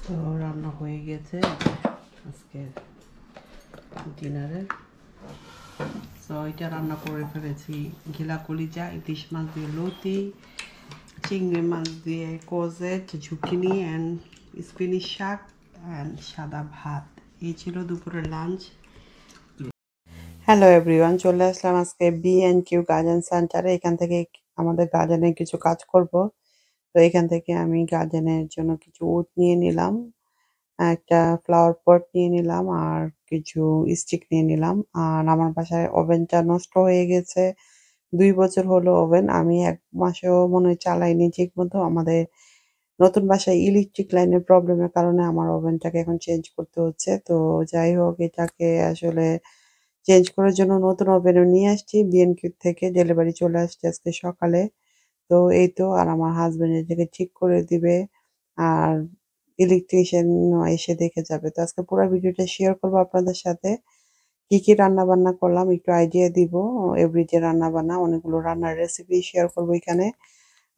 তো রান্না হয়ে গেছে আজকের ডিনারে। তো এটা রান্না করে ফেলেছি ঘিলা কলিজা, ইলিশ মাছ দিয়ে লতি, চিংড়ি মাছ দিয়ে কোজেট, ঝুঁকিনি অ্যান্ড স্পিনিশ শাক অ্যান্ড সাদা ভাত। এই ছিল দুপুরের লাঞ্চ। হ্যালো এভরিওয়ান, চলে আসলাম আজকে B&Q গার্ডেন সেন্টারে। এখান থেকে আমাদের গার্ডেনে কিছু কাজ করব। তো এখান থেকে আমি গার্ডেনের জন্য কিছু উড নিয়ে নিলাম, একটা ফ্লাওয়ার পট নিয়ে নিলাম আর কিছু স্টিক নিয়ে নিলাম। আর আমার বাসায় ওভেনটা নষ্ট হয়ে গেছে, 2 বছর হলো ওভেন, আমি 1 মাসেও মনে হয় চালাইনি ঠিক মতো। আমাদের নতুন বাসায় ইলেকট্রিক লাইনের প্রবলেমের কারণে আমার ওভেনটাকে এখন চেঞ্জ করতে হচ্ছে। তো যাই হোক, এটাকে আসলে চেঞ্জ করার জন্য নতুন ওভেনও নিয়ে আসছি B&Q থেকে, ডেলিভারি চলে আসছে আজকে সকালে। তো এই তো, আর আমার হাজবেন্ড এটাকে ঠিক করে দিবে আর ইলেকট্রিশিয়ান এসে দেখে যাবে। তো আজকে পুরো ভিডিওটা শেয়ার করবো আপনাদের সাথে, কি কি রান্না বান্না করলাম একটু আইডিয়া দিব। এভরিডে রান্না বান্না অনেকগুলো রান্নার রেসিপি শেয়ার করবো এখানে।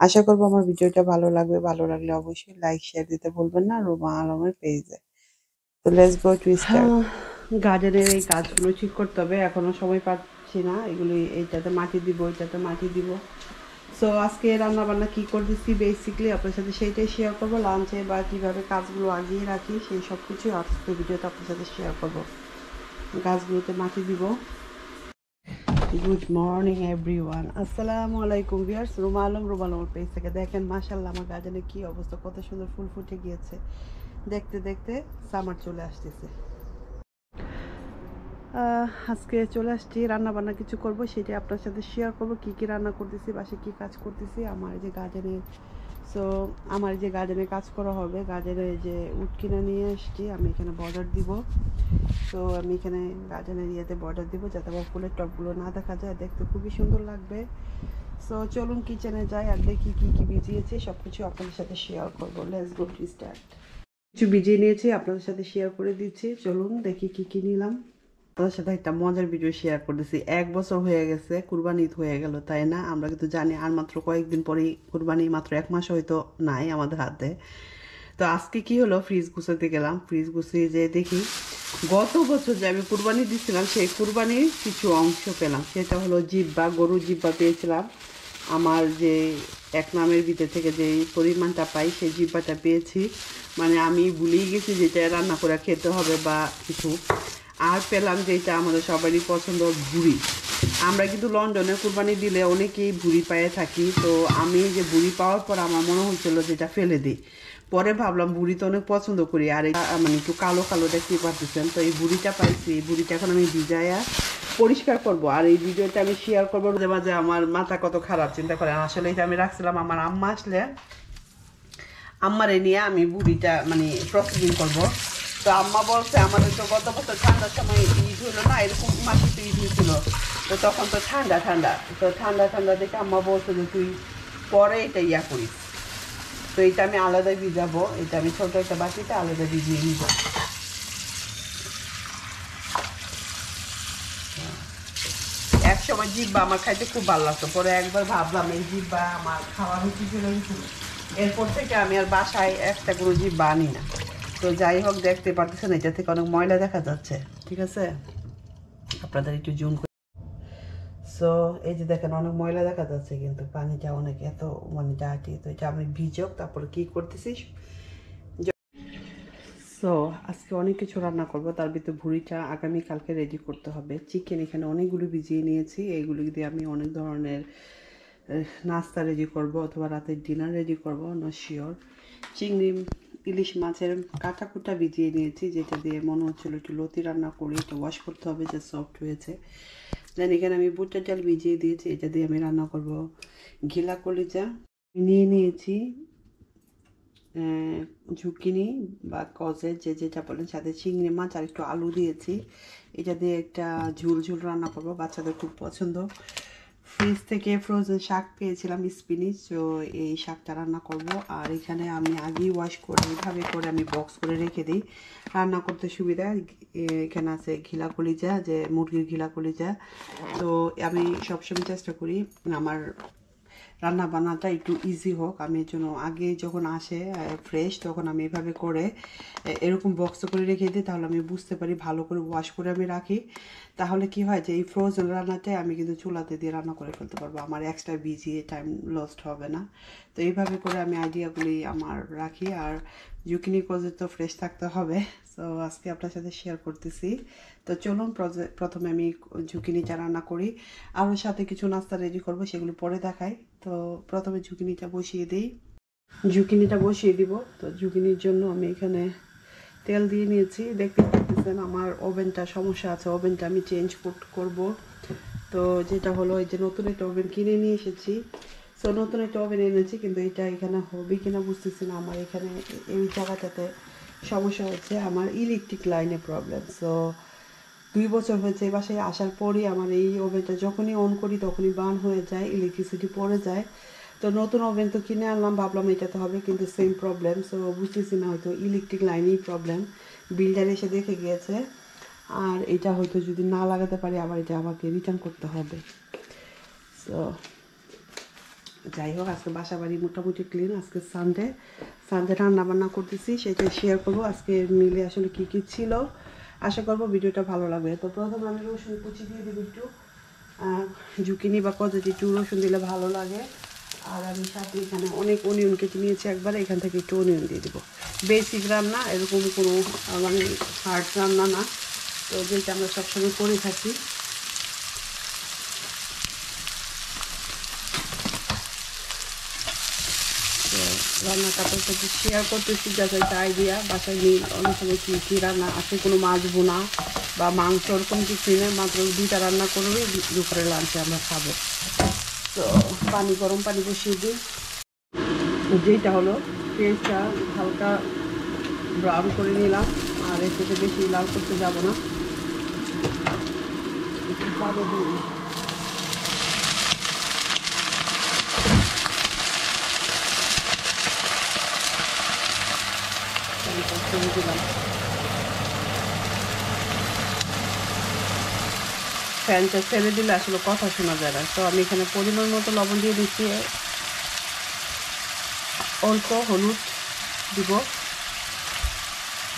আশা করবো আমার ভিডিওটা ভালো লাগবে, ভালো লাগলে অবশ্যই লাইক শেয়ার দিতে ভুলবেন না রুমা আলমের পেজে। তো লেটস গো টু স্টার্ট। গার্ডেনের এই গাছগুলো ঠিক করতে হবে, এখনো সময় পাচ্ছি না। এগুলি এইটাতে মাটি দিব, এইটাতে মাটি দিব। সো আজকে রান্না বান্না কী করতেছি বেসিকলি আপনার সাথে সেইটাই শেয়ার করবো। লাঞ্চে বা কীভাবে কাজগুলো আগিয়ে রাখি সেই সব কিছু আজকে ভিডিওতে আপনার সাথে শেয়ার করবো। গাছগুলোতে মাটি দিব। গুড মর্নিং এভরিওয়ান, আসসালামু আলাইকুম ভিউয়ার্স। রুমা আলমের পেজ থেকে দেখেন মাশাআল্লাহ আমার গার্ডেনে কী অবস্থা, কত সুন্দর ফুল ফুটে গিয়েছে। দেখতে দেখতে সামার চলে আসতেছে। আজকে চলে আসছি রান্না বান্না কিছু করব, সেটা আপনার সাথে শেয়ার করব। কি কি রান্না করতেছি, বাসে কি কাজ করতেছি আমার যে গার্ডেনে। সো আমার যে গার্ডেনে কাজ করা হবে, গার্ডেনে যে উড কিনে নিয়ে আসছি, আমি এখানে বর্ডার দিব। তো আমি এখানে গার্ডেনের ইয়েতে বর্ডার দিব যাতে আমার ফুলের টবগুলো না দেখা যায়, দেখতে খুবই সুন্দর লাগবে। সো চলুন কিচেনে যাই আর দেখি কী কী ভিজিয়েছি, সব কিছু আপনাদের সাথে শেয়ার করবো। Let's go to start. কিছু ভিজিয়ে নিয়েছি, আপনাদের সাথে শেয়ার করে দিচ্ছি। চলুন দেখি কী কী নিলাম। আপনাদের সাথে একটা মজার ভিডিও শেয়ার করতেছি। 1 বছর হয়ে গেছে, কুরবানি ঈদ হয়ে গেল, তাই না? আমরা কিন্তু জানি আর মাত্র কয়েকদিন পরেই কুরবানি, মাত্র 1 মাস হয়তো নাই আমাদের হাতে। তো আজকে কি হলো, ফ্রিজ গুছাতে গেলাম। ফ্রিজ গুছিয়ে যে দেখি গত বছর যে আমি কুরবানি দিচ্ছিলাম সেই কুরবানির কিছু অংশ পেলাম। সেটা হলো জিব্বা, গরুর জিব্বা পেয়েছিলাম। আমার যে এক নামের ভিতর থেকে যে পরিমাণটা পাই সেই জিব্বাটা পেয়েছি। মানে আমি ভুলেই গেছি যেটা রান্না করে খেতে হবে বা কিছু। আর পেলাম যেটা আমাদের সবারই পছন্দ, ভুড়ি। আমরা কিন্তু লন্ডনে কুরবানি দিলে অনেকেই ভুড়ি পেয়ে থাকি। তো আমি যে ভুড়ি পাওয়ার পর আমার মনে হচ্ছিল যেটা ফেলে দিই। পরে ভাবলাম ভুড়ি তো অনেক পছন্দ করি, আর মানে একটু কালো কালো দেখতে পারতেছেন। তো এই ভুড়িটা পাইছি, এই ভুড়িটা এখন আমি ভিজাইয়া পরিষ্কার করব। আর এই ভিডিওটা আমি শেয়ার করবো। মাঝে মাঝে আমার মাথা কত খারাপ, চিন্তা করেন। আসলে এটা আমি রাখছিলাম আমার আম্মা আসলে আম্মারে নিয়ে আমি ভুড়িটা মানে প্রসেসিং করব। তো আম্মা বলছে আমাদের তো গত বছর ঠান্ডার সময় ঈদ হলো না, এরকম মাসে ঈদ হয়েছিল। তো তখন তো ঠান্ডা ঠান্ডা, তো ঠান্ডা ঠান্ডা দেখে আম্মা বলছে যে তুই পরে এটা ইয়া করিস। তো এটা আমি আলাদা ভিজাবো, এটা আমি ছোটো একটা বাটিতে আলাদা ভিজিয়ে নিব। এক সময় জিব্বা আমার খাইতে খুব ভালো লাগতো, পরে একবার ভাবলাম এই জিব্বা আমার খাওয়ার রুচি চলে গেছিল। এরপর থেকে আমি আর বাসায় একটা কোনো জিব্বা আনি না। তো যাই হোক, দেখতে পারতেছেন এটা থেকে অনেক ময়লা দেখা যাচ্ছে, ঠিক আছে? আপনাদের একটু জুম করে। সো এই যে দেখেন অনেক ময়লা দেখা যাচ্ছে, কিন্তু পানিটা অনেক এত মানে ডাটি। তো এটা আমি ভিজক, তারপরে কী করতেছি। সো আজকে অনেক কিছু রান্না করব, তার ভিতরে ভুড়িটা আগামীকালকে রেডি করতে হবে। চিকেন এখানে অনেকগুলো ভিজিয়ে নিয়েছি, এইগুলো দিয়ে আমি অনেক ধরনের নাস্তা রেডি করব অথবা রাতের ডিনার রেডি করব, নট শিওর। চিংড়ি ইলিশ মাছের কাঁটাকুটা ভিজিয়ে নিয়েছি, যেটা দিয়ে মনে হচ্ছিলো একটু লতি রান্না করি। এটা ওয়াশ করতে হবে, যে সফট হয়েছে। দেন এখানে আমি বুটের ডাল ভিজিয়ে দিয়েছি, এটা দিয়ে আমি রান্না করব ঘিলা কলিজা। নিয়ে নিয়েছি ঝুঁকিনি বা কজের, যে যেটা বলেন, সাথে চিংড়ি মাছ আর একটু আলু দিয়েছি। এটা দিয়ে একটা ঝুল ঝুল রান্না করবো, বাচ্চাদের খুব পছন্দ। ফ্রিজ থেকে ফ্রোজেন শাক পেয়েছিলাম, স্পিনিচ, তো এই শাকটা রান্না করব। আর এখানে আমি আগেই ওয়াশ করে এইভাবে করে আমি বক্স করে রেখে দিই, রান্না করতে সুবিধা। এখানে আছে ঘিলা কলিজা, যে মুরগির ঘিলা কলিজা। তো আমি সবসময় চেষ্টা করি আমার রান্না বান্নাটা একটু ইজি হোক। আমি এর জন্য আগে যখন আসে ফ্রেশ তখন আমি এভাবে করে এরকম বক্স করে রেখে দিই, তাহলে আমি বুঝতে পারি, ভালো করে ওয়াশ করে আমি রাখি। তাহলে কি হয় যে এই ফ্রোজেন রান্নাটাই আমি কিন্তু চুলাতে দিয়ে রান্না করে ফেলতে পারবো, আমার এক্সট্রা ভিজিয়ে টাইম লস্ট হবে না। তো এইভাবে করে আমি আইডিয়াগুলি আমার রাখি। আর জুকিনি প্রজেক্ট তো ফ্রেশ থাকতে হবে, সো আজকে আপনার সাথে শেয়ার করতেছি। তো চলুন প্রথমে আমি ঝুঁকিনিটা রান্না করি, আর ওর সাথে কিছু নাস্তা রেডি করব, সেগুলো পরে দেখাই। তো প্রথমে ঝুঁকিনিটা বসিয়ে দিই। ঝুঁকিনিটা বসিয়ে দিব। তো ঝুঁকিনির জন্য আমি এখানে তেল দিয়ে নিয়েছি। দেখতে পাচ্ছেন আমার ওভেনটা সমস্যা আছে, ওভেনটা আমি চেঞ্জ করব। তো যেটা হলো, এই যে নতুন একটা ওভেন কিনে নিয়ে এসেছি। সো নতুন একটা ওভেন এনেছি, কিন্তু এটা এখানে হবে কিনা বুঝতেছি না। আমার এখানে এই জায়গাটাতে সমস্যা হচ্ছে, আমার ইলেকট্রিক লাইনে প্রবলেম। সো 2 বছর হয়েছে এই বাসায় আসার পরই আমার এই ওভেনটা যখনই অন করি তখনই বার্ন হয়ে যায়, ইলেকট্রিসিটি পড়ে যায়। তো নতুন ওভেন তো কিনে আনলাম, ভাবলাম এটাতে হবে, কিন্তু সেম প্রবলেম। সো বুঝতেছি না, হয়তো ইলেকট্রিক লাইনেই প্রবলেম। বিল্ডার এসে দেখে গিয়েছে, আর এটা হয়তো যদি না লাগাতে পারি আবার এটা আমাকে রিটার্ন করতে হবে। সো যাই হোক, আজকে বাসা বাড়ি মোটামুটি ক্লিন। আজকে সানডে রান্না বান্না করতেছি, সেটাই শেয়ার করবো আজকে মিলে আসলে কী কী ছিল। আশা করবো ভিডিওটা ভালো লাগবে। তো প্রথমে আমি রসুন কুচি দিয়ে দেবো একটু, ঝুঁকিনি বা কতটি একটু রসুন দিলে ভালো লাগে। আর আমি সাথে এখানে অনেক অনিয়ন কেটে নিয়েছি একবারে, এখান থেকে একটু অনিয়ন দিয়ে দেবো। বেসিক রান্না, এরকম কোনো মানে হার্ড রান্না না, তো যেটা আমরা সবসময় করে থাকি। রান্নাটা আপনার সাথে শেয়ার করতেছি, যাতে একটা আইডিয়া বাসায় নিয়ে অনেক সময় কী কী রান্না আছে, কোনো মাছ বোনা বা মাংস ওরকম কিছু নেই, মাত্র 2টা রান্না করবে, দুপুরে লাঞ্চে আমরা খাবো। তো গরম পানি বসিয়ে দিই। যেটা হলো পেঁয়াজটা হালকা ব্রাউন করে নিলাম, আর এর থেকে বেশি লাল করতে যাব না। একটু পানি দিই, দিলাম। ফ্যানটা ছেড়ে দিলে আসলে কথা শোনা যায় না। তো আমি এখানে পরিমাণ মতো লবণ দিয়ে দিচ্ছি, অল্প হলুদ দিব,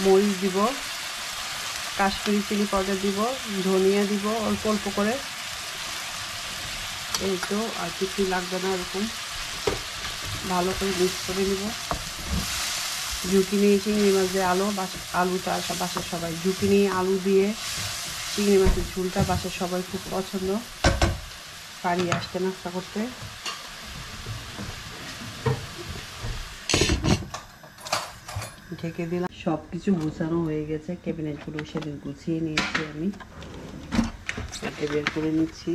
মরিচ দিব, কাশ্মীরি চিলি পাউডার দিব, ধনিয়া দিব অল্প অল্প করে। এই তো, আর কিছুই লাগবে না। এরকম ভালো করে মিক্স করে নিব। ঝুঁকিনি চিংড়ি মাছ দিয়ে আলুটা বাসার সবাই, ঝুঁকিনি আলু দিয়ে চিংড়ি মাছের ঝোলটা বাসার সবাই খুব পছন্দ, পারি আসতে নাস্তা করতে। ঢেকে দিলাম। সব কিছু গুছানো হয়ে গেছে, ক্যাবিনেটগুলো সেদিন গুছিয়ে নিয়েছি আমি, এটা বের করে নিচ্ছি।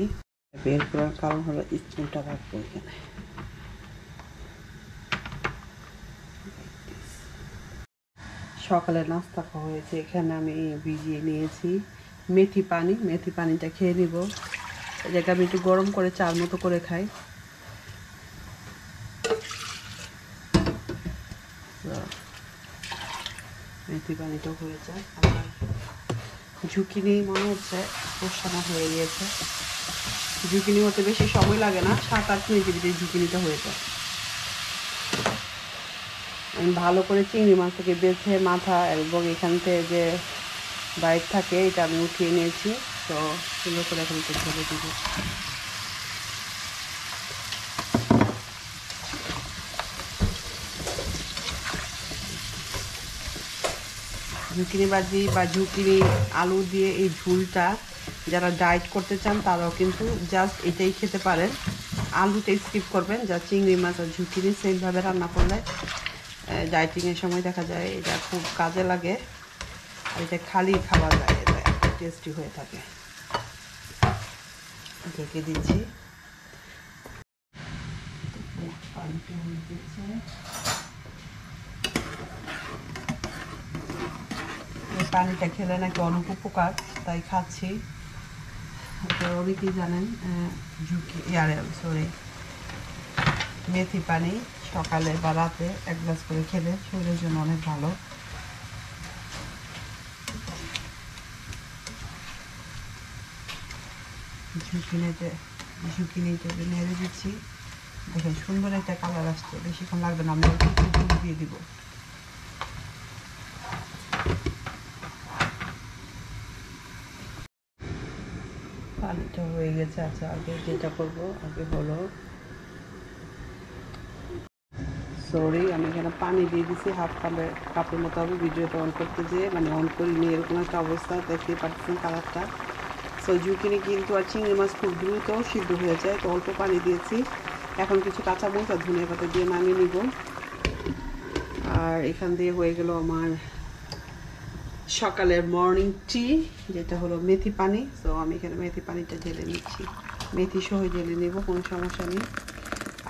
বের করার কারণ হলো স্টুলটা রাখবো এখানে। সকালে নাস্তা খাওয়া হয়েছে, এখানে আমি ভিজিয়ে নিয়েছি মেথি পানি। মেথি পানিটা খেয়ে নিব। এটাকে আমি একটু গরম করে চার মতো করে খাই। মেথি পানিটাও হয়ে যায়। আমার ঝুঁকিনি মনে হচ্ছে পোষানো হয়ে গিয়েছে। ঝুঁকিনি হতে বেশি সময় লাগে না, 7-8 মিনিটের ভিতরে ঝুঁকিনিটা হয়ে যায়। আমি ভালো করে চিংড়ি মাছটাকে বেছে মাথা এবং এখান থেকে যে বাইট থাকে এটা আমি উঠিয়ে নিয়েছি। তো সুন্দর করে এখন একটু ঢেলে দিব। ঝুঁকিনি ভাজি বা ঝুঁকিনি আলু দিয়ে এই ঝুলটা যারা ডায়েট করতে চান তারাও কিন্তু জাস্ট এটাই খেতে পারেন। আলুটা স্কিপ করবেন, যা চিংড়ি মাছ আর ঝুঁকিনি সেমভাবে রান্না করলে ডায়েটিংয়ের সময় দেখা যায় এটা খুব কাজে লাগে। আর এটা খালি খাওয়া যায়, এটা টেস্টি হয়ে থাকে। ঢেকে দিচ্ছি। এই পানিটা খেলে নাকি অনেক উপকার, তাই খাচ্ছি। অনেকেই জানেন মেথি পানি সকালে বা রাতে 1 গ্লাস করে খেলে শরীরের জন্য অনেক ভালো। ঝুঁকি নিতে নেড়ে দিচ্ছি। দেখেন সুন্দর একটা কালার আসছে, বেশিক্ষণ লাগবে না, আমরা একটু দুধ দিয়ে দিব। পানিটা হয়ে গেছে। আচ্ছা, আগে যেটা করবো আগে হলো, সরি আমি এখানে পানি দিয়ে দিছি হাফ কাপের মতো হবে। ভিডিওটা অন করতে যেয়ে মানে অন করিনি, এরকম একটা অবস্থা, দেখতে পাচ্ছেন কালারটা। সো জুকিনি কিন্তু আর চিংড়ি মাছ খুব দ্রুত সিদ্ধ হয়ে যায়, তো অল্প পানি দিয়েছি। এখন কিছু কাঁচামরিচ আর ধনিয়া পাতা দিয়ে নামিয়ে নিব। আর এখান দিয়ে হয়ে গেল আমার সকালের মর্নিং টি, যেটা হলো মেথি পানি। সো আমি এখানে মেথি পানিটা ঢেলে নিচ্ছি, মেথি সহ ঢেলে নেব, কোনো সমস্যা নেই।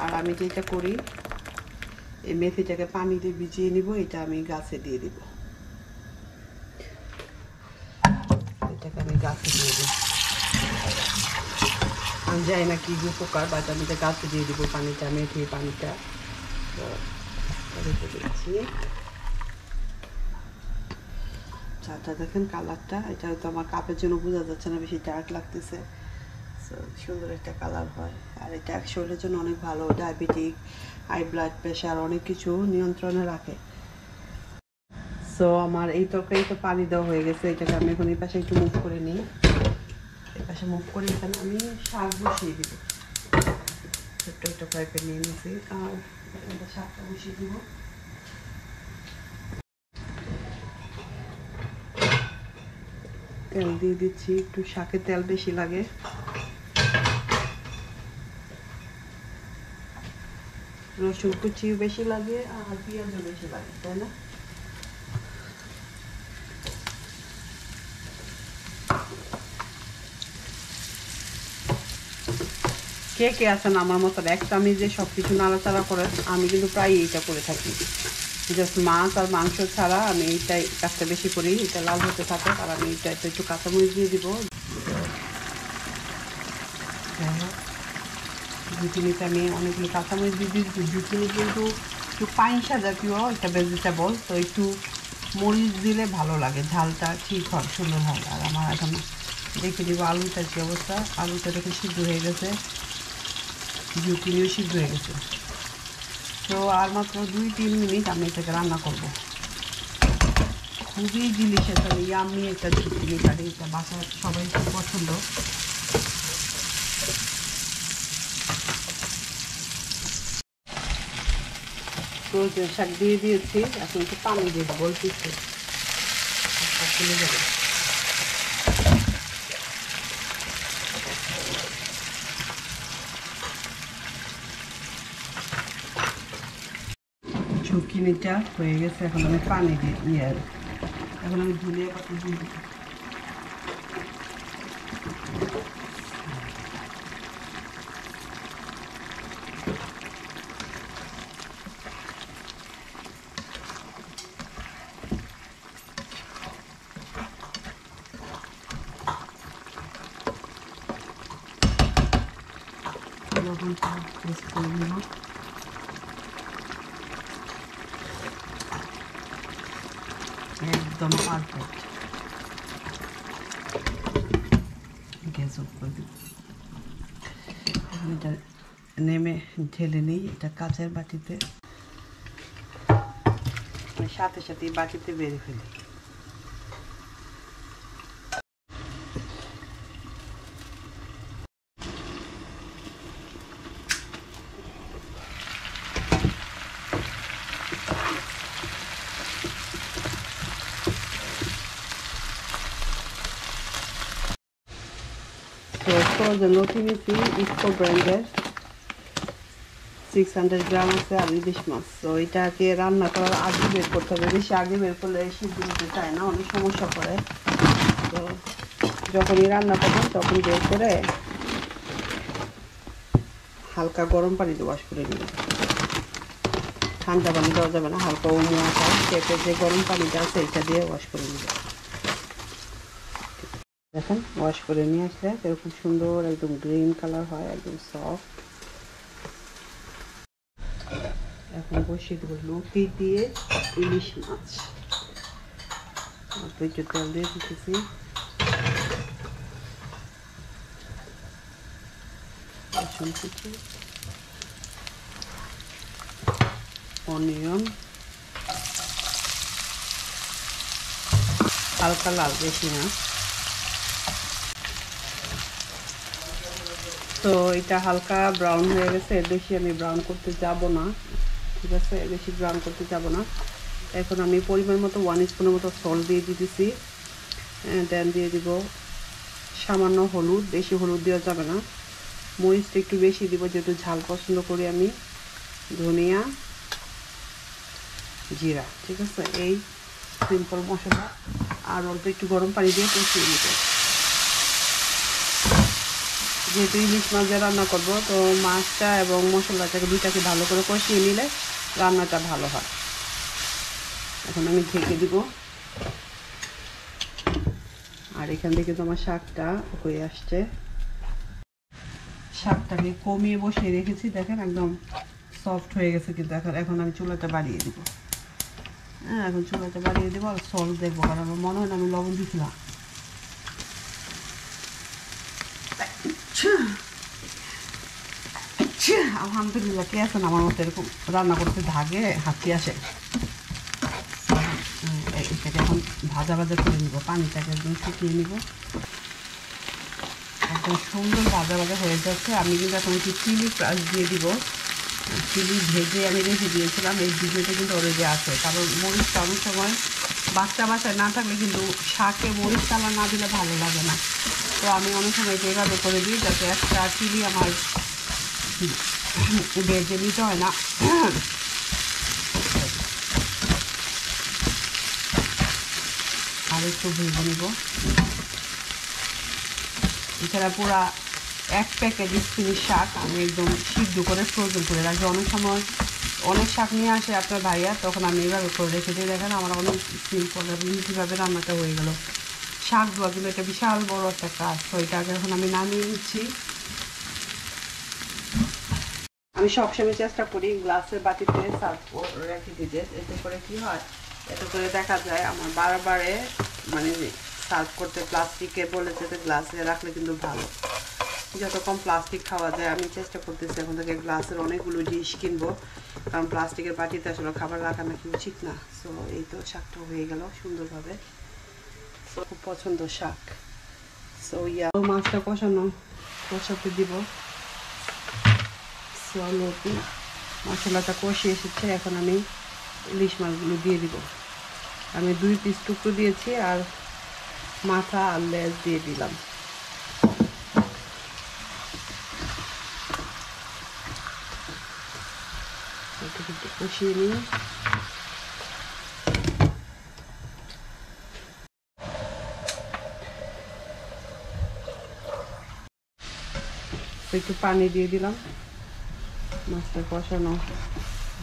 আর আমি যেটা করি, এই মেথিটাকে পানি দিয়ে ভিজিয়ে নিব, এটা আমি গাছে দিয়ে দিব, এটাকে আমি গাছে দিয়ে দিব। আমি যাই না কি উপকার, বাট আমি এটা গাছে দিয়ে দিব পানিটা, মেথি পানিটা। রেখে দিচ্ছি। চাটা দেখেন কালারটা, এটা হয়তো আমার কাপের জন্য বোঝা যাচ্ছে না, বেশি ডার্ক লাগতেছে। সো সুন্দর একটা কালার হয়। আর এটা শরীরের জন্য অনেক ভালো, ডায়াবেটিক, হাই ব্লাড প্রেশার অনেক কিছু নিয়ন্ত্রণে রাখে। সো আমার এই তরকারিতে পানি দেওয়া হয়ে গেছে, এটাকে আমি এখন এই পাশে একটু মুভ করে নিই। এই পাশে মুভ করে এখানে আমি শাক বসিয়ে দিব, ছোট্ট একটা ফ্রাই নিয়ে নিয়েছি। আর শাকটা বসিয়ে দিব। তেল দিয়ে দিচ্ছি, একটু শাকে তেল বেশি লাগে। রসুন কুচিও বেশি লাগে আর পেঁয়াজও বেশি লাগে, তাই না? কে কে আছেন আমার মতো এক চামচে সব কিছু নাড়াচাড়া করে? আমি কিন্তু প্রায় এইটা করে থাকি, জাস্ট মাছ আর মাংস ছাড়া আমি এইটাই কাজটা বেশি করি। এটা লাল হতে থাকে, আর আমি এইটা একটু কাঁচামরিচ দিয়ে দিব। জুকিনিতে আমি অনেকগুলো কাঁচামরিচ দিয়ে দিচ্ছি। জুকিনি কিন্তু একটু পাইসা জাতীয় একটা ভেজিটেবল, তো একটু মরিচ দিলে ভালো লাগে, ঝালটা ঠিক হয়, সুন্দর হয়। আর আমার এখন দেখে দিব আলুটার কী অবস্থা। আলুটা দেখে সিদ্ধ হয়ে গেছে, জুকিনিও সিদ্ধ হয়ে গেছে। তো আর মাত্র 2-3 মিনিট আমি এটাকে রান্না করব। খুবই ডিলিশিয়াস আর ইয়াম্মি একটা জুকিনি কারি, এটা বাসায় সবাই খুব পছন্দ। সজনে শাক দিয়ে দিয়েছি, এখন একটু পানি দিয়ে দেবো, বলতেছি খুলে যাবে। ঝুঁকিনিটা হয়ে গেছে, এখন আমি পানি দিয়ে এখন আমি ধনিয়া পাতা দিয়ে দিই। লবণটা টেস্ট করে নেব। একদম পারফেক্ট। গ্যাস অফ করে দিব। এটা নেমে ঢেলে নিই, এটা কাঁচের বাটিতে, সাথে সাথে বাটিতে বেড়ে ফেলি। তো ফ্রোজেন রুটি নিচ্ছি, ইসকো ব্র্যান্ডের, 600 গ্রাম আছে। আর ইলিশ মাছ, তো এটাকে রান্না করার আগে বের করতে হবে, বেশি আগে বের করলে সিদ্ধ হতে চায় না, অনেক সমস্যা করে। তো যখনই রান্না করবেন তখন বের করে হালকা গরম পানিতে ওয়াশ করে নেবেন। ঠান্ডা পানি দেওয়া যাবে না, হালকা ওয়াটার টেপে যে গরম পানিটা আছে এটা দিয়ে ওয়াশ করে নেবেন। দেখেন ওয়াশ করে নিয়ে আসলে এরকম সুন্দর একদম গ্রিন কালার হয়, একদম সফট। এখন বসিয়ে দেবো লতি দিয়ে ইলিশ মাছ, অল্প একটু তেল দিয়ে দিতেছি। রসুন কুচি, অনিয়ন, হালকা লাল, বেশি না। তো এটা হালকা ব্রাউন হয়ে গেছে, এর বেশি আমি ব্রাউন করতে যাব না, ঠিক আছে, এর বেশি ব্রাউন করতে যাব না। এখন আমি পরিমাণ মতো 1 স্পুনের মতো সল্ট দিয়ে দিতেছি, দেন দিয়ে দিব সামান্য হলুদ, বেশি হলুদ দেওয়া যাবে না, মরিচটা একটু বেশি দিব যেহেতু ঝাল পছন্দ করি আমি। ধনিয়া, জিরা, ঠিক আছে, এই সিম্পল মশলা। আর অল্প একটু গরম পানি দিয়ে কষিয়ে নিব। যেহেতু ইলিশ মাছ দিয়ে রান্না করবো, তো মাছটা এবং মশলাটাকে দুইটাকে ভালো করে কষিয়ে নিলে রান্নাটা ভালো হয়। এখন আমি ঢেকে দিব। আর এখান থেকে তোমার শাকটা হয়ে আসছে। শাকটাকে কমিয়ে বসিয়ে রেখেছি, দেখেন একদম সফট হয়ে গেছে কিন্তু। এখন আমি চুলাটা বাড়িয়ে দিব। হ্যাঁ, এখন চুলাটা বাড়িয়ে দেবো আর সল্ট দেখবো, কারণ আমার মনে হয় না আমি লবণ দিছিলাম। আলহামদুলিল্লাহ, কে আছেন আমার মতো এরকম রান্না করতে ভাগে হাতি আসে। এটাকে এখন ভাজা ভাজা করে নিব, পানিটাকে একদম শুকিয়ে নিব। একদম সুন্দর ভাজা ভাজা হয়ে যাচ্ছে। আমি কিন্তু এখন একটু চিলি ক্রাশ দিয়ে দিব। চিলি ভেজে আমি রেখে দিয়েছিলাম, এই ভিডিওটা কিন্তু অলরেডি আছে। কারণ মরিচটা অনেক সময় বাচ্চা বাসায় না থাকলে কিন্তু শাকে মরিচ চালা না দিলে ভালো লাগে না। তো আমি অনেক সময় এভাবে করে দিই, যাতে একটা চিলি আমার ভেজে নিতে হয় না। আর একটু ভেজে নিব। এছাড়া পুরা 1 প্যাকেট স্পিনিশ শাক আমি একদম সিদ্ধ করে ফ্রোজেন করে রাখি। অনেক সময় অনেক শাক নিয়ে আসে আপনার ভাইয়া, তখন আমি এভাবে করে রেখে দিই। দেখেন আমার অনেক সিম্পল এবং কীভাবে রান্নাটা হয়ে গেল। শাক ধোয়া কিন্তু একটা বিশাল বড় একটা কাজ। তো এটাকে এখন আমি নামিয়ে নিচ্ছি। আমি সবসময় চেষ্টা করি গ্লাসের বাটিতে সার্ভ রেখে দিতে। এতে করে কী হয়, এতে করে দেখা যায় আমার বারবারে মানে সার্ভ করতে প্লাস্টিকে বলেছে, যে গ্লাসে রাখলে কিন্তু ভালো। যত কম প্লাস্টিক খাওয়া যায় আমি চেষ্টা করতেছি এখন থেকে গ্লাসের অনেকগুলো ডিশ কিনবো, কারণ প্লাস্টিকের বাটিতে আসলে খাবার রাখা নাকি উচিত না। সো এই তো শাকটা হয়ে গেল সুন্দরভাবে। সো খুব পছন্দ শাক। সো মাছটা কষাতে দিব। সো মশলাটা কষিয়ে এসেছে, এখন আমি ইলিশ মাছগুলো দিয়ে দিব। আমি 2 পিস টুকরো দিয়েছি আর মাথা আর লেজ দিয়ে দিলাম। একটু কষিয়ে নিই। একটু পানি দিয়ে দিলাম মাছটা কষানোর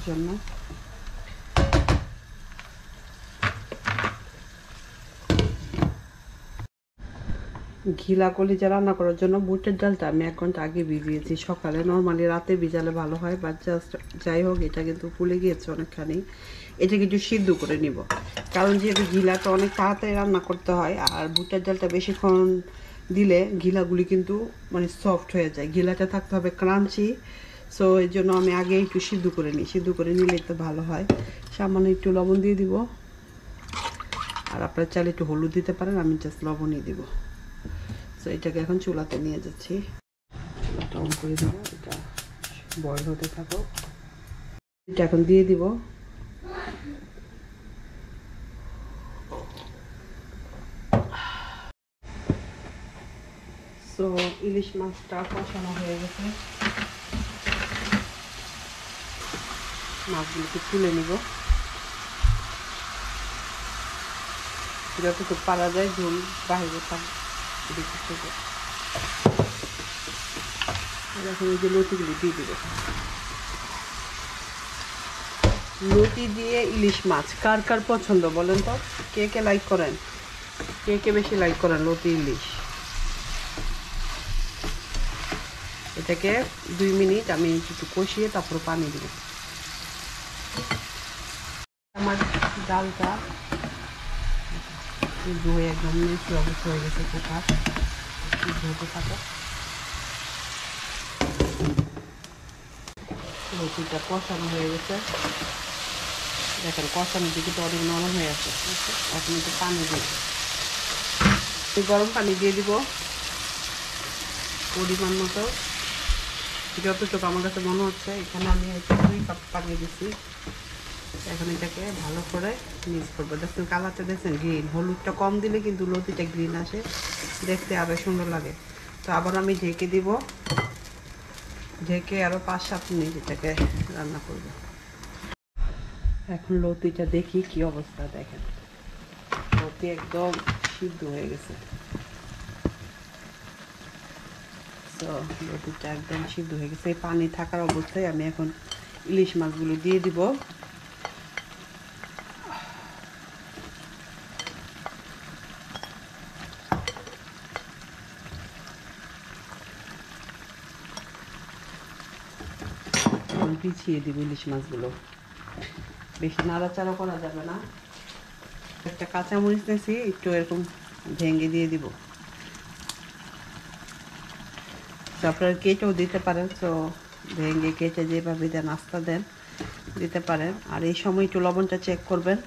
জন্য। ঘিলা কলিজা রান্না করার জন্য বুটের ডালটা আমি 1 ঘন্টা আগে ভিজিয়েছি সকালে। নর্মালি রাতে ভিজালে ভালো হয়, বাট জাস্ট যাই হোক এটা কিন্তু ফুলে গিয়েছে অনেকখানি। এটাকে একটু সিদ্ধ করে নিব, কারণ যেহেতু ঘিলাটা অনেক তাড়াতাড়ি রান্না করতে হয়, আর বুটের ডালটা বেশিক্ষণ দিলে ঘিলাগুলি কিন্তু মানে সফট হয়ে যায়। ঘিলাটা থাকতে হবে ক্রাঞ্চি। সো এই জন্য আমি আগে একটু সিদ্ধ করে নিই, সিদ্ধ করে নিলে একটু ভালো হয়। সামান্য একটু লবণ দিয়ে দিব, আর আপনারা চাইলে একটু হলুদ দিতে পারেন, আমি জাস্ট লবণই দিব। তো এটাকে এখন চুলাতে নিয়ে যাচ্ছি, চুলাটা অন করে দেবো, এটা বয়েল হতে থাকো। এটা এখন দিয়ে দিব। সো ইলিশ মাছটা কষানো হয়ে গেছে, মাছগুলোকে তুলে নিব। যতটুকু পারা যায় ঝোল বাইরে থাকবে। এখন এই যে লতিগুলো দিয়ে দিব। লতি দিয়ে ইলিশ মাছ কার কার পছন্দ বলেন তো? কে কে লাইক করেন, কে কে বেশি লাইক করেন লতি ইলিশ? এটাকে 2 মিনিট আমি একটু কষিয়ে তারপর পানি দিব। আমার ডালটা ধুয়ে একদম মিষ্টি অবস্থা হয়ে গেছে, কোথাও ধুতে থাকো। লতিটা কষানো হয়ে গেছে, দেখেন কষানোর দিকে তো অনেক নরম হয়ে আছে। এখন একটু পানি দিই, গরম পানি দিয়ে দিব পরিমাণ মতো, যতটুকু আমার কাছে মনে হচ্ছে। এখানে আমি 2 কাপ পানি দিচ্ছি। এখন এটাকে ভালো করে মিক্স করবো। দেখছেন কালারটা, দেখছেন গ্রিন, হলুদটা কম দিলে কিন্তু লতিটা গ্রিন আসে, দেখতে আরও সুন্দর লাগে। তো আবার আমি ঢেকে দিব, ঢেকে আরও 5-7 মিনিট এটাকে রান্না করব। এখন লতিটা দেখি কি অবস্থা। দেখেন লতি একদম সিদ্ধ হয়ে গেছে। তো লতিটা একদম সিদ্ধ হয়ে গেছে। এই পানি থাকার অবস্থায় আমি এখন ইলিশ মাছগুলো দিয়ে দিব। পিছিয়ে দিব ইলিশ মাছগুলো, বেশি নাড়াচাড়া করা যাবে না। একটা কাঁচামরিচ নিয়েছি, একটু এরকম ভেঙে দিয়ে দিব। আপনারা কেটেও দিতে পারেন, তো ভেঙে কেটে যেভাবে দেন আস্তা দেন দিতে পারেন। আর এই সময় একটু লবণটা চেক করবেন,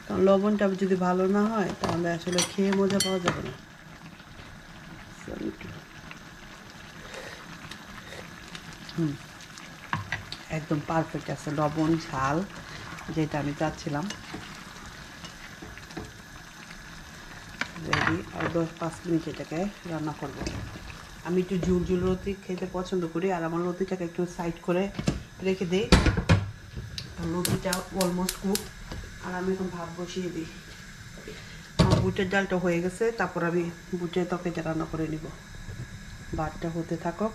কারণ লবণটা যদি ভালো না হয় তাহলে আসলে খেয়ে মজা পাওয়া যাবে না। একদম পারফেক্ট আছে, লবণ ঝাল যেটা আমি চাচ্ছিলাম। রেডি। আর 10-5 মিনিট এটাকে রান্না করব। আমি একটু ঝুল ঝুল লতি খেতে পছন্দ করি, আর আমার লতিটাকে একটু সাইড করে রেখে দিই। লতিটা অলমোস্ট কুক। আর আমি এখন ভাত বসিয়ে দিই। আমার বুটের ডালটা হয়ে গেছে, তারপর আমি বুটের তরকারিটা রান্না করে নিব। ভাতটা হতে থাকুক,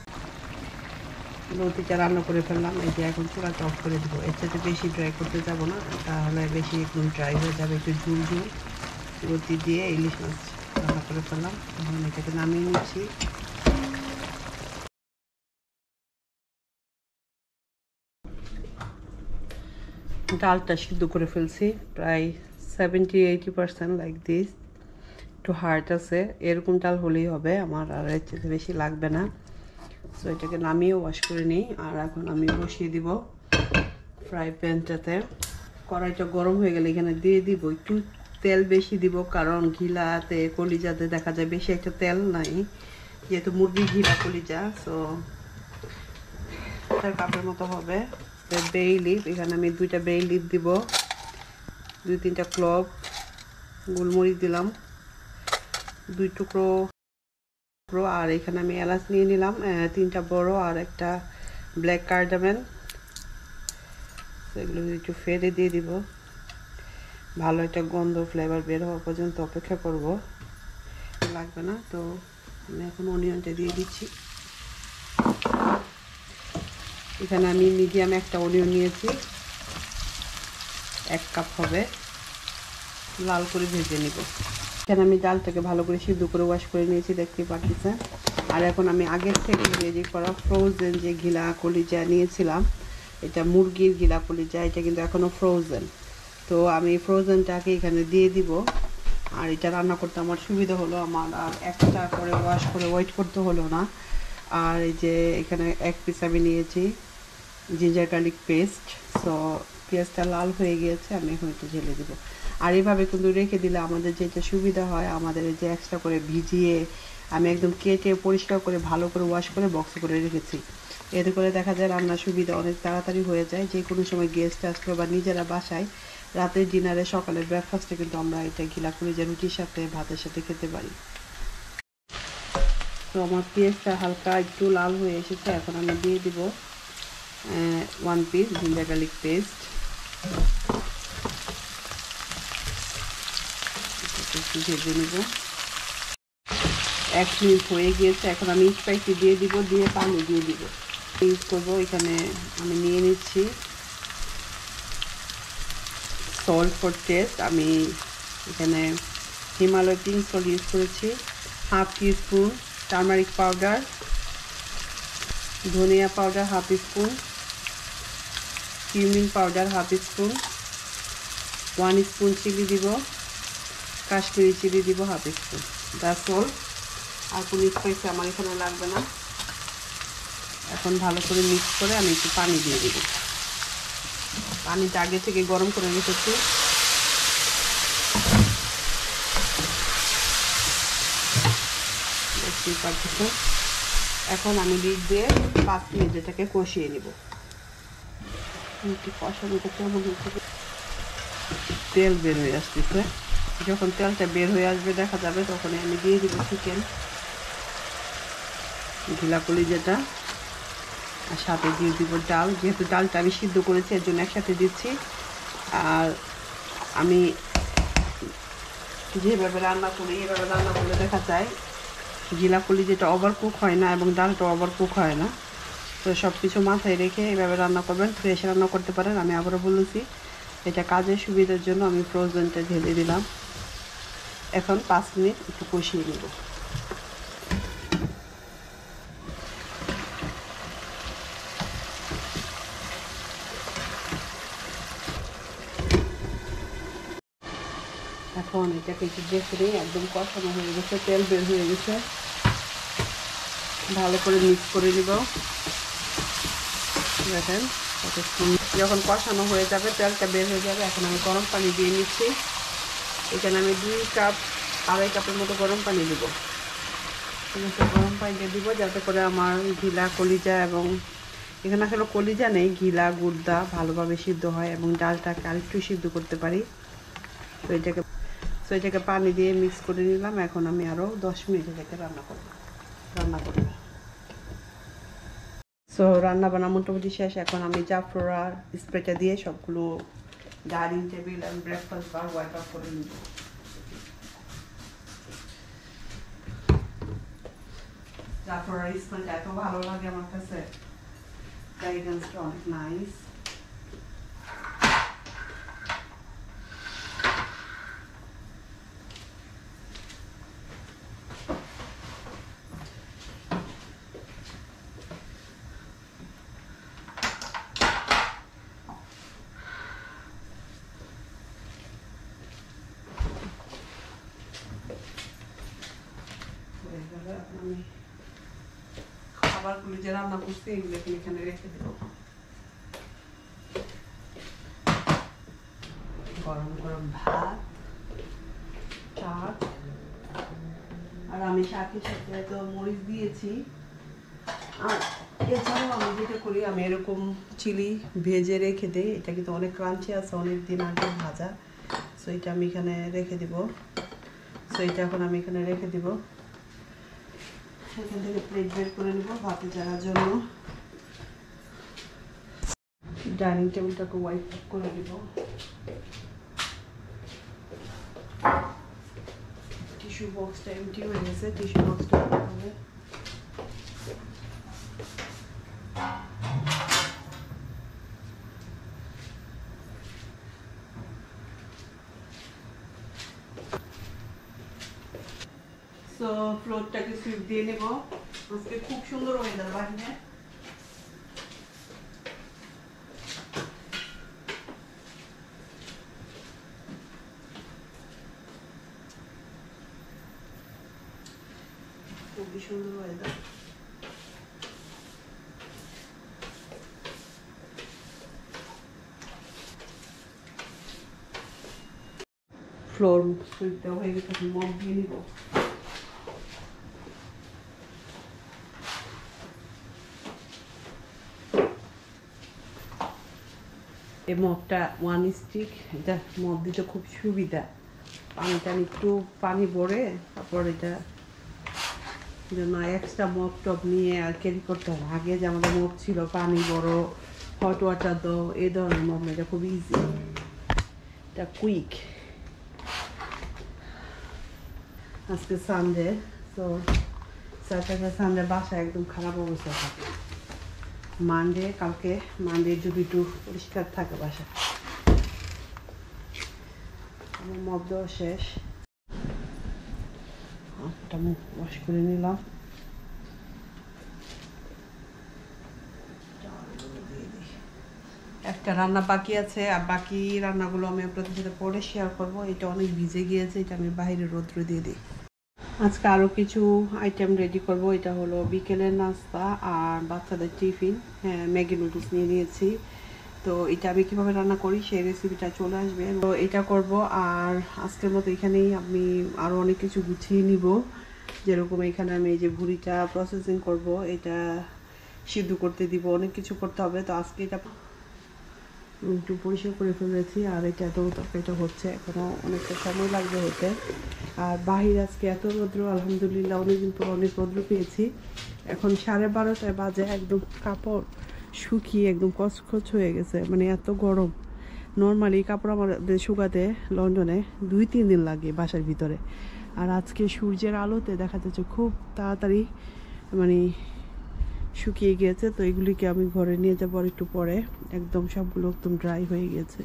লতিটা রান্না করে ফেললাম। এই যে এখন চুলাটা অফ করে দেবো। এর সাথে বেশি ড্রাই করতে যাব না, তাহলে বেশি একদম ড্রাই হয়ে যাবে। একটু ঝুল ঝুল লতি দিয়ে ইলিশ মাছ রান্না করে ফেললাম। এখন এটাকে নামিয়ে নিচ্ছি। ডালটা সিদ্ধ করে ফেলছি প্রায় 70-80% লাইক দিস। একটু হার্ড আছে, এরকম ডাল হলেই হবে আমার, আর এর চেয়ে বেশি লাগবে না। সো এটাকে নামিয়ে ওয়াশ করে নিই। আর এখন আমি বসিয়ে দিব ফ্রাই প্যানটাতে। কড়াইটা গরম হয়ে গেলে এখানে দিয়ে দিব একটু তেল বেশি দিব, কারণ ঘিলাতে কলিজাতে দেখা যায় বেশি একটা তেল নাই, যেহেতু মুরগি ঘিলা কলিজা। সো তার কাপের মতো হবে। বে লিফ, এখানে আমি 2টা বে লিফ দিব, 2-3টা ক্লভ, গোলমরিচ দিলাম 2 টুকরো। আর এখানে আমি এলাচ নিয়ে নিলাম 3টা বড়, আর একটা ব্ল্যাক কার্ডামেন। এগুলো একটু ফেলে দিয়ে দিব, ভালো একটা গন্ধ ফ্লেভার বের হওয়া পর্যন্ত অপেক্ষা করব। লাগবে না তো আমি এখন অনিয়নটা দিয়ে দিচ্ছি। এখানে আমি মিডিয়াম একটা অনিয়ন নিয়েছি, 1 কাপ হবে, লাল করে ভেজে নিব। এখানে আমি ডালটাকে ভালো করে সিদ্ধ করে ওয়াশ করে নিয়েছি, দেখতে পাচ্ছেন। আর এখন আমি আগের থেকে রেডি করা ফ্রোজেন যে ঘিলা কলিজা নিয়েছিলাম, এটা মুরগির ঘিলা কলিজা, এটা কিন্তু এখনও ফ্রোজেন। তো আমি ফ্রোজেনটাকে এখানে দিয়ে দিব। আর এটা রান্না করতে আমার সুবিধা হলো, আমার আর একটা করে ওয়াশ করে ওয়েট করতে হলো না। আর এই যে এখানে 1 পিস আমি নিয়েছি জিঞ্জার গার্লিক পেস্ট। সো পেঁয়াজটা লাল হয়ে গিয়েছে, আমি এখন একটু ঢেলে দিব। আর এইভাবে কিন্তু রেখে দিলে আমাদের যেটা সুবিধা হয়, আমাদের এই যে এক্সট্রা করে ভিজিয়ে আমি একদম কেটে পরিষ্কার করে ভালো করে ওয়াশ করে বক্স করে রেখেছি। এতে করে দেখা যায় রান্নার সুবিধা অনেক তাড়াতাড়ি হয়ে যায়। যে কোনো সময় গেস্ট আসলো বা নিজেরা বাসায় রাতের ডিনারে সকালের ব্রেকফাস্টে কিন্তু আমরা এটা ঘিলা কলিজা রুটির সাথে ভাতের সাথে খেতে পারি। তো আমার পেঁয়াজটা হালকা একটু লাল হয়ে এসেছে, এখন আমি দিয়ে দিব 1 পিস জিঞ্জার গার্লিক পেস্ট। একটু ভেজে নেব। 1 মিনিট হয়ে গিয়েছে, এখন আমি স্পাইসি দিয়ে দিব, দিয়ে পানি দিয়ে দিব। ইউজ করবো, এখানে আমি নিয়ে নিচ্ছি সল্ট ফর টেস্ট। আমি এখানে হিমালয় পিঙ্ক সল্ট ইউজ করেছি, 1/2 টিস্পুন টার্মারিক পাউডার, ধনিয়া powder 1/2 spoon, cumin powder 1/2 spoon, 1 spoon chilli দিব, কাশ্মীরি চিলি দিব 1/2 স্পুন। That's all. আর কোনো স্পাইসি আমার এখানে লাগবে না। এখন ভালো করে মিক্স করে আমি একটু পানি দিয়ে দিব। পানিটা আগে থেকে গরম করে রেখেছি। দেখতেই পাচ্ছি। এখন আমি লিড দিয়ে 5 মিনিট এটাকে কষিয়ে নিব। কষানোটা কেমন হচ্ছে, তেল বের হয়ে আসতেছে। যখন তেলটা বের হয়ে আসবে দেখা যাবে, তখনই আমি দিয়ে দিব চিকেন, ঘিলা কলিজাটা, আর সাথে দিয়ে দিব ডাল। যেহেতু ডালটা আমি সিদ্ধ করেছি এর জন্য একসাথে দিচ্ছি। আর আমি যেভাবে রান্না করি এভাবে রান্না করলে দেখা যায় ঘিলা কলিজাটা ওভার কুক হয় না এবং ডালটা ওভার কুক হয় না। তো সব কিছু মাথায় রেখে এভাবে রান্না করবেন, ফ্রেশ রান্না করতে পারেন। আমি আবারও বলেছি, এটা কাজের সুবিধার জন্য আমি ফ্রোজেনটা ঢেলে দিলাম। এখন 5 মিনিট একটু কষিয়ে নেব। এখন এটাকে একটু দেখে নিই, একদম কষানো হয়ে গেছে, তেল বের হয়ে গেছে। ভালো করে মিক্স করে নিব। দেখেন যখন কষানো হয়ে যাবে, তেলটা বের হয়ে যাবে, এখন আমি গরম পানি দিয়ে নিচ্ছি। এখানে আমি 2-2.5 কাপের মতো গরম পানি দেবো। গরম পানিটা দিব যাতে করে আমার ঘিলা কলিজা, এবং এখানে আসলে কলিজা নেই, ঘিলা গুর্দা ভালোভাবে সিদ্ধ হয় এবং ডালটাকে আরেকটু সিদ্ধ করতে পারি। তো এটাকে পানি দিয়ে মিক্স করে নিলাম। এখন আমি আরও 10 মিনিট এটাকে রান্না করব। সো রান্না বান্না মোটামুটি শেষ। এখন আমি জাফরা স্প্রেটা দিয়ে সবগুলো ডাইনিং টেবিল এবং ব্রেকফাস্ট বার ওয়াইপ আপ করে নিব। জাফরা স্প্রেটা এত ভালো লাগে আমার কাছে, ফ্রেগরেন্সটা অনেক নাইস। আমি খাবারগুলো যে রান্না করছি এগুলো এখানে রেখে দেব। গরম গরম ভাত, শাক, আর আমি শাকের সাথে তো মরিচ দিয়েছি। আর এছাড়াও আমি যেটা করি, আমি এরকম চিলি ভেজে রেখে দিই। এটা কিন্তু অনেক ক্রাঞ্চি আছে, অনেক দিন আগে ভাজা। সো এটা আমি এখানে রেখে দিব। এখন আমি এখানে রেখে দিব। এখান থেকে প্লেট বের করে নেব ভাতে জানার জন্য। ডাইনিং টেবিলটাকে ওয়াইপ করে দিব। টিস্যু বক্সটা এমটি হয়ে গেছে, টিস্যু বক্সটা হবে। সো ফ্লোরটাকে সুইপ দিয়ে নেব। আজকে খুব সুন্দর ওয়েদার বাইরে। খুবই সুন্দর ওয়েদার। ফ্লোর সুইপটা হয়ে গেছে, মপ দিয়ে নিব। এই মপটা 1 স্টিক, এটা মপ দিতে খুব সুবিধা। পানিটা একটু পানি ভরে তারপর এটা জন্য এক্সট্রা মপ টপ নিয়ে আর ক্যারি করতে হবে। আগে যে আমাদের মপ ছিল পানি বড়, হট ওয়াটার দাও, এই ধরনের মপ, এটা খুব ইজি, এটা কুইক। আজকে সানডে, তো স্যাটারডে সানডে বাসায় একদম খারাপ অবস্থা থাকে। কালকে মানডে যদি একটু পরিষ্কার থাকে বাসা। আমার মপ দেওয়া শেষ, হাতটা মুখ ওয়াশ করে নিলাম। একটা রান্না বাকি আছে, আর বাকি রান্নাগুলো আমি আপনাদের সাথে পরে শেয়ার করব। এটা অনেক ভিজে গিয়েছে, এটা আমি বাইরে রৌদ্রে দিয়ে দিই। আজকে আরও কিছু আইটেম রেডি করব। এটা হলো বিকেলের নাস্তা আর বাচ্চাদের টিফিন। হ্যাঁ, ম্যাগি নুডলস নিয়ে নিয়েছি। তো এটা আমি কীভাবে রান্না করি সেই রেসিপিটা চলে আসবে। তো এটা করব। আর আজকের মতো এখানেই আমি আরও অনেক কিছু গুছিয়ে নিব। যেরকম এখানে আমি এই যে ভুড়িটা প্রসেসিং করব, এটা সিদ্ধ করতে দিব, অনেক কিছু করতে হবে। তো আজকে এটা একটু পরিষ্কার করে ফেলেছি। আর এটা তো তরকারিটা হচ্ছে, এখনও অনেকটা সময় লাগবে হতে। আর বাহির আজকে এত রৌদ্র, আলহামদুলিল্লাহ অনেকদিন পর অনেক রৌদ্র পেয়েছি। এখন 12:30 বাজে, একদম কাপড় শুকিয়ে একদম কচকচ হয়ে গেছে, মানে এত গরম। নর্মালি কাপড় আমাদের শুকাতে লন্ডনে 2-3 দিন লাগে বাসার ভিতরে। আর আজকে সূর্যের আলোতে দেখা যাচ্ছে খুব তাড়াতাড়ি মানে শুকিয়ে গিয়েছে। তো এগুলিকে আমি ঘরে নিয়ে যাবো আর একটু পরে। একদম সবগুলো একদম ড্রাই হয়ে গেছে।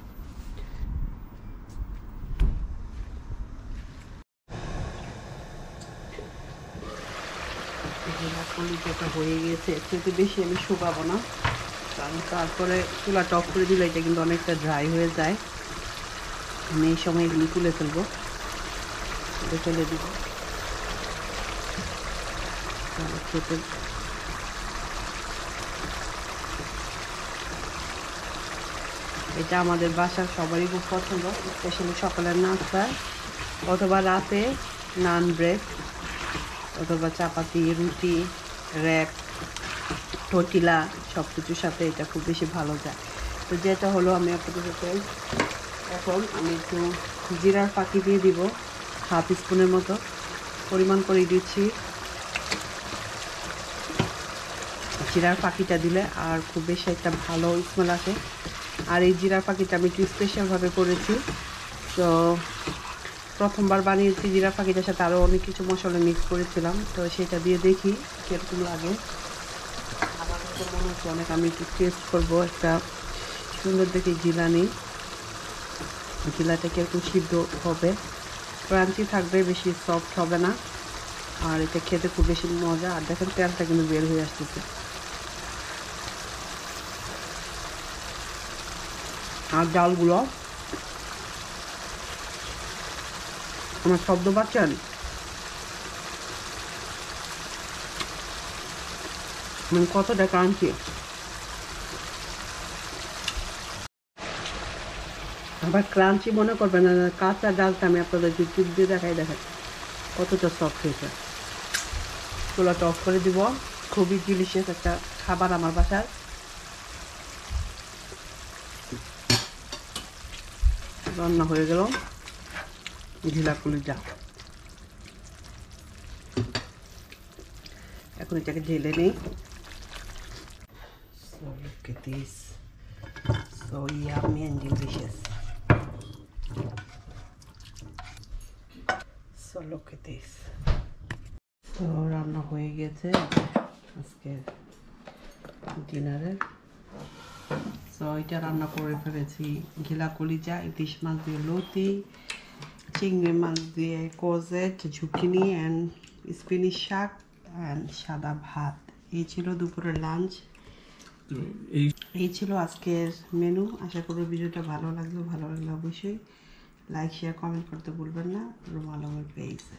যেটা হয়ে গিয়েছে এর থেকে বেশি আমি শুকাবো না, কারণ তারপরে চুলা টপ করে দিলে এটা কিন্তু অনেকটা ড্রাই হয়ে যায়। আমি এই সময় এগুলি তুলে ফেলবো, ফেলে দিব। খেতে এটা আমাদের বাসার সবারই খুব পছন্দ, স্পেশালি সকালের নাস্তায় অথবা রাতে নান ব্রেড অথবা চাপাতি, রুটি, র্যাপ, টর্টিলা সব কিছুর সাথে এটা খুব বেশি ভালো যায়। তো যেটা হলো, আমি আপনাদের সাথে এখন আমি একটু জিরার ফাঁকি দিয়ে দিব, 1/2 স্পুনের মতো পরিমাণ করে দিচ্ছি। জিরার ফাঁকিটা দিলে আর খুব বেশি একটা ভালো স্মেল আসে। আর এই জিরার ফাঁকিটা আমি একটু স্পেশালভাবে করেছি। তো প্রথমবার বানিয়েছি জিরা ফাঁকিটার সাথে আরও অনেক কিছু মশলা মিক্স করেছিলাম। তো সেটা দিয়ে দেখি কীরকম লাগে। আমার কাছে মনে হচ্ছে অনেক, আমি একটু টেস্ট করবো। একটা সুন্দর দেখে জিলা নিই, জিলাটা কীরকম সিদ্ধ হবে, ক্রাঞ্চি থাকবে, বেশি সফট হবে না। আর এটা খেতে খুব বেশি মজা। আর দেখেন তেলটা কিন্তু বের হয়ে আসতেছে। আর ডালগুলো আমার শব্দ পাচ্ছেন, মানে কতটা ক্রাঞ্চি। আবার ক্রাঞ্চি মনে করবেন না, কাঁচা ডালটা আমি আপনাদেরকে টিপ দিয়ে দেখেন কতটা সফট হয়েছে। চুলাটা অফ করে দিব। খুবই ডিলিশিয়াস একটা খাবার আমার বাসার। রান্না হয়ে গেল ঢিলা কলিজা। এখন এটাকে ঢেলে নিই। So look at this, so yummy and delicious. So look at this. So রান্না হয়ে গেছে আজকে ডিনারের। সো এটা রান্না করে ফেলেছি ঘিলা কলিজা, ইলিশ মাছ দিয়ে লতি, চিংড়ি মাছ দিয়ে কোজেট, ঝুঁকিনি অ্যান্ড স্পিনিশ শাক অ্যান্ড সাদা ভাত। এই ছিল দুপুরের লাঞ্চ। এই ছিল আজকের মেনু। আশা করি ভিডিওটা ভালো লাগলে অবশ্যই লাইক, শেয়ার, কমেন্ট করতে ভুলবেন না। রুমাল আমার পেজে।